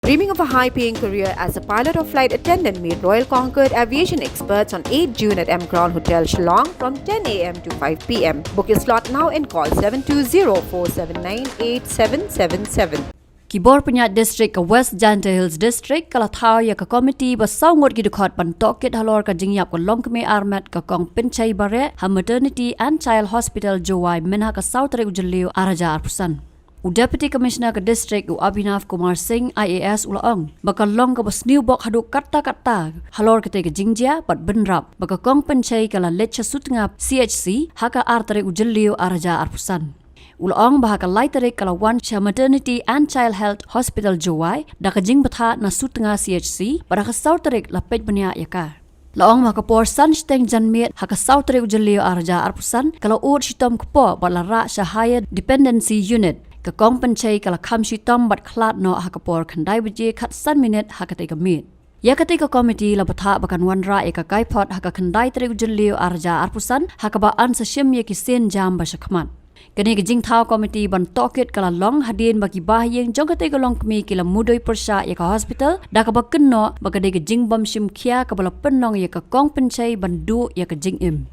Dreaming of a high-paying career as a pilot or flight attendant, meet Royal Concord aviation experts on 8 June at M Crown Hotel Shillong from 10 a.m. to 5 p.m. Book your slot now and call 720-479-8777. Kibor punya district ke West Jaiñtia Hills District kalau tahu ya ke komiti bersangut gitu khot ban Tohkit Halor ke Jingïap ke Longkmie Armet ke kong pencai bare ha maternity and child hospital Jowai menha ke sautere ujeliu araja arpusan. Deputy Commissioner ke District u Abhinav Kumar Singh IAS ulaong bakal long ke besniu bok haduk kata-kata Halor ke Jingïap bat benrap bakal kong pencai kala lecha sutngap CHC haka artere ujeliu araja arpusan. Ulaong bahaka laiterik kala one maternity and child health hospital Jowai da kajing betha na sutnga CHC pada ka sauterik lapej bania yaka. Laong maka por sansteng janmiet haka sauterik ujeliu arja arpusan kala ur shitom kpo bala ra shahaya dependency unit ka kong pencai kala kham shitom bat khlat no haka por khandai bje khat san minute haka te gamit. Ya ketika komiti la betha bakan wanra eka kaipot haka khandai terik ujeliu arja arpusan haka ba an sashim ye kisen jam ba shakmat. Kini ke Jingthau komiti ban Tohkit kala long hadin bagi bahyeng jong kate ke Longkmie kila mudoi persya ya ka hospital da ka bakenno bagade ke jingbam shim khia ka bala pennong ya ka kong pencai ban du ya ka jingim.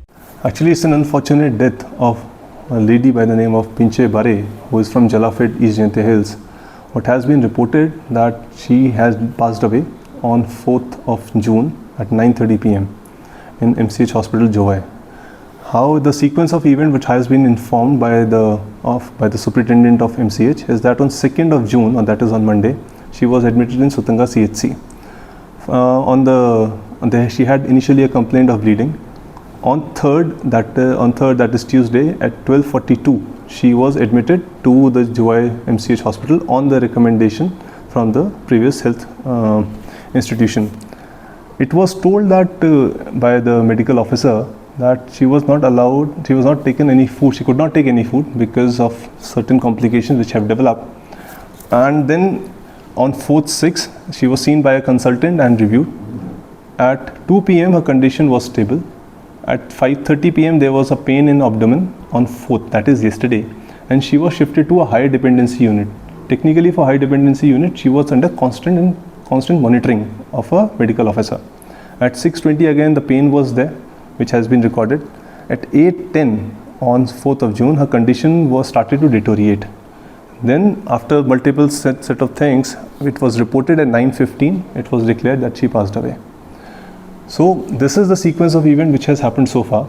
Actually, it's an unfortunate death of a lady by the name of Pinche Bare, who is from Jalafed, East Jaiñtia Hills. What has been reported that she has passed away on 4th of June at 9:30 p.m. in M&CH Hospital, Jowai. How the sequence of event which has been informed by the superintendent of M&CH is that on 2nd of June, or that is on Monday, she was admitted in Sutanga CHC. She had initially a complaint of bleeding. On 3rd, that is Tuesday at 12:42, she was admitted to the Jowai M&CH hospital on the recommendation from the previous health institution. It was told that by the medical officer that she was not taken any food, she could not take any food because of certain complications which have developed. And then on 4th-6th, she was seen by a consultant and reviewed. At 2 p.m. her condition was stable. At 5:30 p.m. there was a pain in abdomen on 4th, that is yesterday, and she was shifted to a high dependency unit. Technically for high dependency unit, she was under constant monitoring of a medical officer. At 6:20 again the pain was there, which has been recorded. At 8:10 on 4th of June, her condition was started to deteriorate. Then after multiple set of things, it was reported at 9:15, it was declared that she passed away. So this is the sequence of event which has happened so far.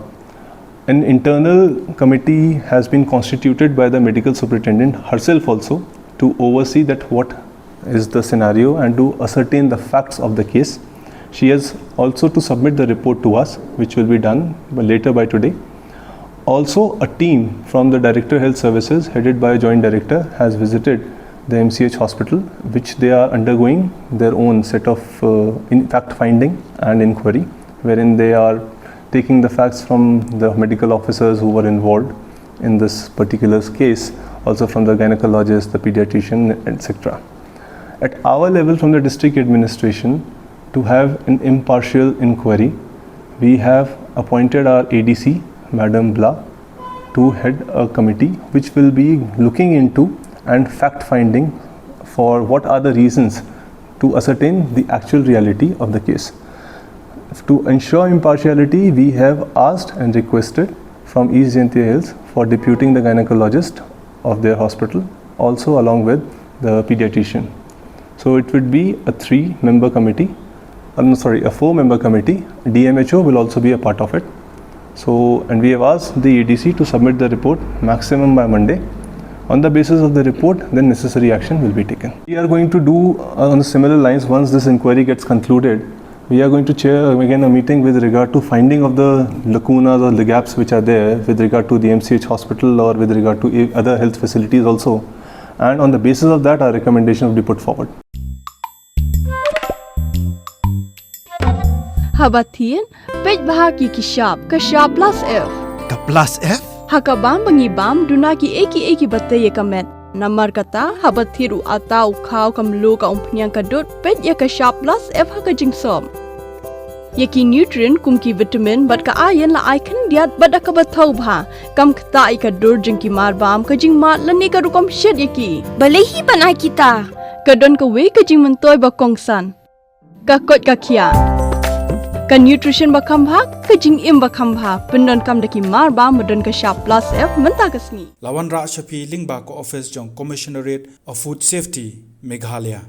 An internal committee has been constituted by the medical superintendent herself also to oversee that what is the scenario and to ascertain the facts of the case. She has also to submit the report to us, which will be done later by today. Also, a team from the Director Health Services, headed by a Joint Director, has visited the M&CH hospital, which they are undergoing their own set of fact finding and inquiry, wherein they are taking the facts from the medical officers who were involved in this particular case, also from the gynecologist, the pediatrician, etc. At our level from the district administration, to have an impartial inquiry, we have appointed our ADC, Madam Bla, to head a committee which will be looking into and fact finding for what are the reasons to ascertain the actual reality of the case. To ensure impartiality, we have asked and requested from East Jaiñtia Hills for deputing the gynecologist of their hospital, also along with the pediatrician. So it would be a 4-member committee. DMHO will also be a part of it. So, and we have asked the ADC to submit the report maximum by Monday. On the basis of the report, then necessary action will be taken. We are going to do on similar lines, once this inquiry gets concluded, we are going to chair again a meeting with regard to finding of the lacunas or the gaps which are there with regard to the M&CH hospital or with regard to other health facilities also. And on the basis of that, our recommendation will be put forward. Habatin, pej bahagi kishap plus F. Ka plus F? Hakabam bangibam dunaki eki bate ye kamet. Namar kata habathiru atau kau kamlu ka umpnyang kadut pej ye kishap plus F haka jingsom. Yeki nutrient kumki vitamin bat ka ayan la icon diat bat ka bathau bha kam kta ikadur jingki marbam ka jingmat lani ka rukom shed yeki. Balehi banai kita. don ka we ka jing mentoi ba kongsan ka kot ka khia ka nutrition ba khambha ka jing im ba khambha pendon kam daki mar ba modon ka sharp plus f menta kasni Lawan Ra Shafi Lingba ko office jong Commissionerate of Food Safety Meghalaya